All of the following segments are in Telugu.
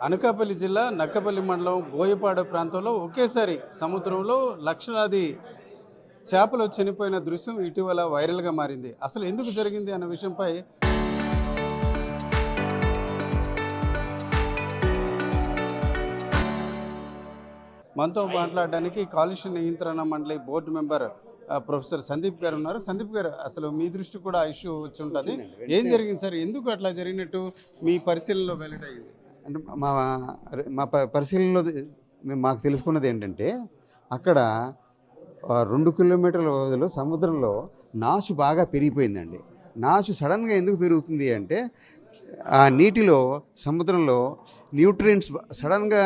అనకాపల్లి జిల్లా నక్కపల్లి మండలం బోయపాడు ప్రాంతంలో ఒకేసారి సముద్రంలో లక్షలాది చేపలు చనిపోయిన దృశ్యం ఇటీవల వైరల్గా మారింది. అసలు ఎందుకు జరిగింది అన్న విషయంపై మనతో మాట్లాడడానికి కాలుష్య నియంత్రణ మండలి బోర్డు మెంబర్ ప్రొఫెసర్ సందీప్ గారు ఉన్నారు. సందీప్ గారు, అసలు మీ దృష్టి కూడా ఆ ఇష్యూ వచ్చి ఉంటుంది. ఏం జరిగింది సార్? ఎందుకు అట్లా జరిగినట్టు మీ పరిశీలనలో వెల్లడైంది? అంటే మా మా పరిశీలనలో మాకు తెలుసుకున్నది ఏంటంటే, అక్కడ 2 కిలోమీటర్ల వ్యవధిలో సముద్రంలో నాచు బాగా పెరిగిపోయిందండి. నాచు సడన్గా ఎందుకు పెరుగుతుంది అంటే, ఆ నీటిలో సముద్రంలో న్యూట్రియంట్స్ సడన్గా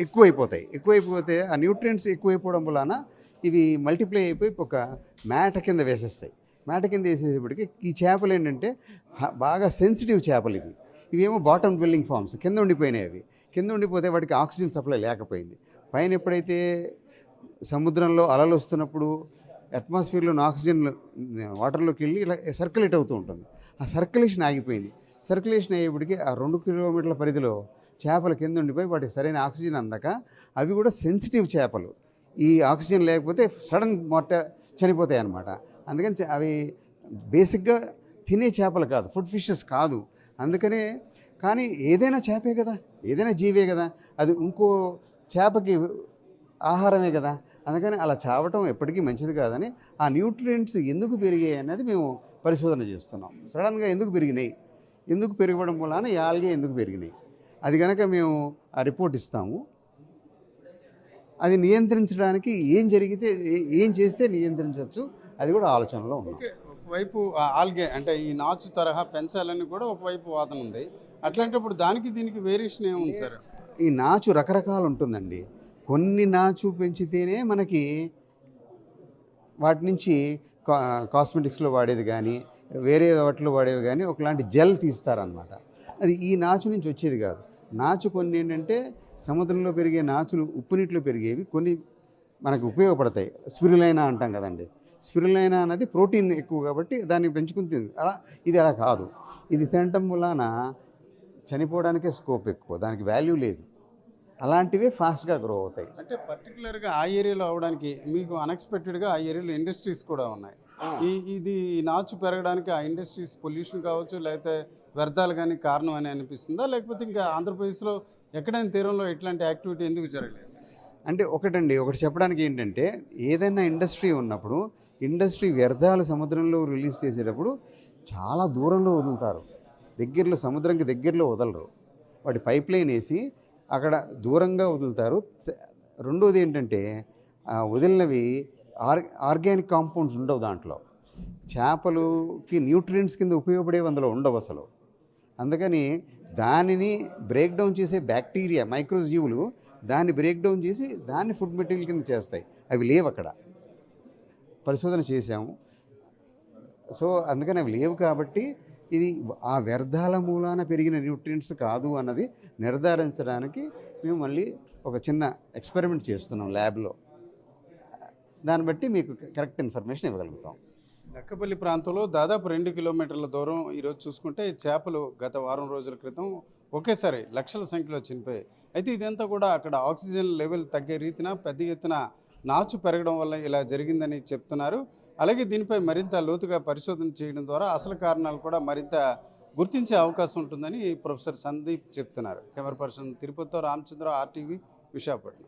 ఎక్కువైపోతే ఆ న్యూట్రియంట్స్ ఎక్కువైపోవడం వలన ఇవి మల్టిప్లై అయిపోయి ఒక మేట కింద వేసేస్తాయి. మేట కింద వేసేటప్పటికి ఈ చేపలు ఏంటంటే బాగా సెన్సిటివ్ చేపలు ఇవేమో బాటమ్ డ్వెల్లింగ్ ఫార్మ్స్ కింద ఉండిపోయినాయి. అవి కింద ఉండిపోతే వాటికి ఆక్సిజన్ సప్లై లేకపోయింది. పైన ఎప్పుడైతే సముద్రంలో అలలు వస్తున్నప్పుడు అట్మాస్ఫియర్లోని ఆక్సిజన్ వాటర్లోకి వెళ్ళి ఇలా సర్క్యులేట్ అవుతూ ఉంటుంది. ఆ సర్క్యులేషన్ ఆగిపోయింది. సర్క్యులేషన్ అయ్యేప్పటికీ ఆ 2 కిలోమీటర్ల పరిధిలో చేపలు కింద ఉండిపోయి వాటికి సరైన ఆక్సిజన్ అందక అవి కూడా సెన్సిటివ్ చేపలు. ఈ ఆక్సిజన్ లేకపోతే సడన్ చనిపోతాయి అన్నమాట. అందుకని అవి బేసిక్గా తినే చేపలు కాదు, ఫుడ్ ఫిషెస్ కాదు. అందుకనే కానీ ఏదైనా చేపే కదా, ఏదైనా జీవే కదా, అది ఇంకో చేపకి ఆహారమే కదా. అందుకని అలా చావటం ఎప్పటికీ మంచిది కాదని ఆ న్యూట్రియంట్స్ ఎందుకు పెరిగాయి అన్నది మేము పరిశోధన చేస్తున్నాం. సడన్గా ఎందుకు పెరిగినాయి, ఎందుకు పెరగడం వలన ఈ ఆల్గే ఎందుకు పెరిగినాయి, అది కనుక మేము ఆ రిపోర్ట్ ఇస్తాము. అది నియంత్రించడానికి ఏం చేస్తే నియంత్రించవచ్చు, అది కూడా ఆలోచనలో ఉన్నాం. ఒకవైపు ఆల్గే అంటే ఈ నాచు తరహా పెంచాలని కూడా ఒకవైపు వాదన ఉంది. అట్లాంటప్పుడు దానికి దీనికి వేరియేషన్ ఏముంది సార్? ఈ నాచు రకరకాలు ఉంటుందండి. కొన్ని నాచు పెంచితేనే మనకి వాటి నుంచి కాస్మెటిక్స్లో వాడేది కానీ వేరే వాటిలో వాడేవి కానీ ఒకలాంటి జెల్ తీస్తారనమాట. అది ఈ నాచు నుంచి వచ్చేది కాదు. నాచు కొన్ని ఏంటంటే సముద్రంలో పెరిగే నాచులు ఉప్పు నీటిలో పెరిగేవి, కొన్ని మనకు ఉపయోగపడతాయి. స్పిరులైనా అంటాం కదండి. స్పిరులైనా అన్నది ప్రోటీన్ ఎక్కువ కాబట్టి దాన్ని పెంచుకుని తింది. ఇది అలా కాదు. ఇది తినటం వలన చనిపోవడానికే స్కోప్ ఎక్కువ, దానికి వాల్యూ లేదు. అలాంటివే ఫాస్ట్గా గ్రో అవుతాయి. అంటే పర్టికులర్గా ఆ ఏరియాలో అవడానికి మీకు అన్ఎక్స్పెక్టెడ్గా ఆ ఏరియాలో ఇండస్ట్రీస్ కూడా ఉన్నాయి. ఇది నాచు పెరగడానికి ఆ ఇండస్ట్రీస్ పొల్యూషన్ కావచ్చు, లేకపోతే వ్యర్థాలు కానీ కారణం అని అనిపిస్తుందా, లేకపోతే ఇంకా ఆంధ్రప్రదేశ్లో ఎక్కడైనా తీరంలో ఇట్లాంటి యాక్టివిటీ ఎందుకు జరగలేదు? అంటే ఒకటి చెప్పడానికి ఏంటంటే, ఏదైనా ఇండస్ట్రీ ఉన్నప్పుడు ఇండస్ట్రీ వ్యర్థాలు సముద్రంలో రిలీజ్ చేసేటప్పుడు చాలా దూరంలో వదులుతారు. సముద్రంకి దగ్గరలో వదలరు. వాటి పైప్ లైన్ వేసి అక్కడ దూరంగా వదులుతారు. రెండోది ఏంటంటే, వదిలినవి ఆర్గానిక్ కాంపౌండ్స్ ఉండవు దాంట్లో. చేపలకి న్యూట్రియంట్స్ కింద ఉపయోగపడేవి అందులో ఉండవు అసలు. అందుకని దానిని బ్రేక్ డౌన్ చేసే బ్యాక్టీరియా, మైక్రోజీవులు దాన్ని బ్రేక్ డౌన్ చేసి దాన్ని ఫుడ్ మెటీరియల్ కింద చేస్తాయి. అవి లేవు అక్కడ. పరిశోధన చేశాము. సో అందుకని అవి లేవు కాబట్టి ఇది ఆ వ్యర్థాల మూలాన పెరిగిన న్యూట్రియంట్స్ కాదు అన్నది నిర్ధారించడానికి మేము మళ్ళీ ఒక చిన్న ఎక్స్పెరిమెంట్ చేస్తున్నాం ల్యాబ్లో. దాన్ని బట్టి మీకు కరెక్ట్ ఇన్ఫర్మేషన్ ఇవ్వగలుగుతాం. నక్కపల్లి ప్రాంతంలో దాదాపు 2 కిలోమీటర్ల దూరం ఈరోజు చూసుకుంటే చేపలు గత వారం రోజుల క్రితం ఒకేసారి లక్షల సంఖ్యలో చనిపోయాయి. అయితే ఇదంతా కూడా అక్కడ ఆక్సిజన్ లెవెల్ తగ్గే రీతిన పెద్ద ఎత్తున నాచు పెరగడం వల్ల ఇలా జరిగిందని చెప్తున్నారు. అలాగే దీనిపై మరింత లోతుగా పరిశోధన చేయడం ద్వారా అసలు కారణాలు కూడా మరింత గుర్తించే అవకాశం ఉంటుందని ప్రొఫెసర్ సందీప్ చెప్తున్నారు. కెమెరా పర్సన్ తిరుపతితో రామచంద్ర, RTV, విశాఖపట్నం.